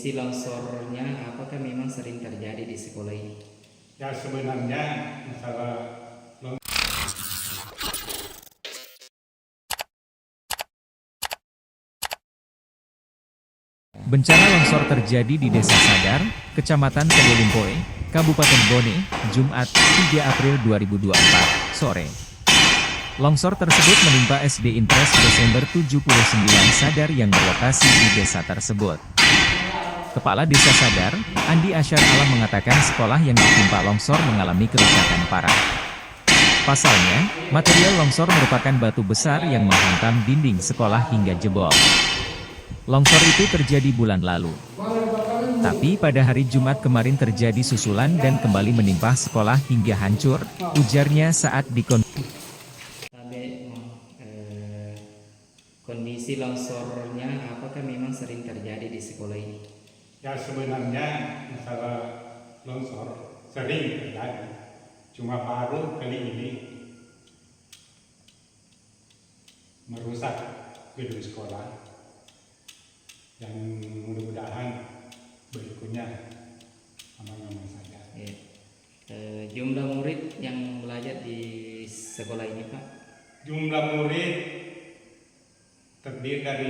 kondisi longsornya apakah memang sering terjadi di sekolah ini? Ya sebenarnya masalah Bencana longsor terjadi di Desa Sadar, Kecamatan Kedelimpoe, Kabupaten Bone, Jumat, 3 April 2024, sore. Longsor tersebut menimpa SD Impres Desember 79 Sadar yang berlokasi di desa tersebut. Kepala Desa Sadar, Andi Asyar Alam mengatakan sekolah yang ditimpa longsor mengalami kerusakan parah. Pasalnya, material longsor merupakan batu besar yang menghantam dinding sekolah hingga jebol. Longsor itu terjadi bulan lalu. Tapi pada hari Jumat kemarin terjadi susulan dan kembali menimpa sekolah hingga hancur, ujarnya saat Kondisi longsornya apakah memang sering terjadi di sekolah ini? ya sebenarnya masalah longsor sering terjadi. Cuma baru kali ini merusak gedung sekolah yang mudah-mudahan berikutnya aman-aman saja. Ya. Jumlah murid yang belajar di sekolah ini, Pak? Jumlah murid terdiri dari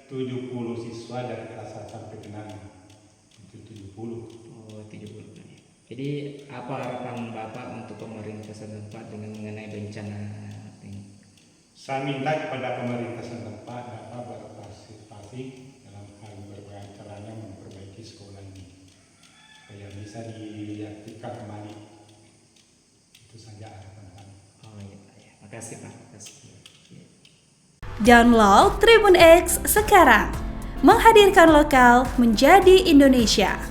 70 siswa dari kelas 1 sampai ke 6. Itu 70. Oh, 70. Jadi apa harapan Bapak untuk pemerintah setempat dengan mengenai bencana ini? Saya minta kepada pemerintah setempat dapat berpartisipasi dalam hal berbagai caranya memperbaiki sekolah ini supaya bisa diaktifkan kembali. Itu saja harapan kami. Oh iya, ya. Makasih Pak. Makasih. Ya. Download Tribun X sekarang, menghadirkan lokal menjadi Indonesia.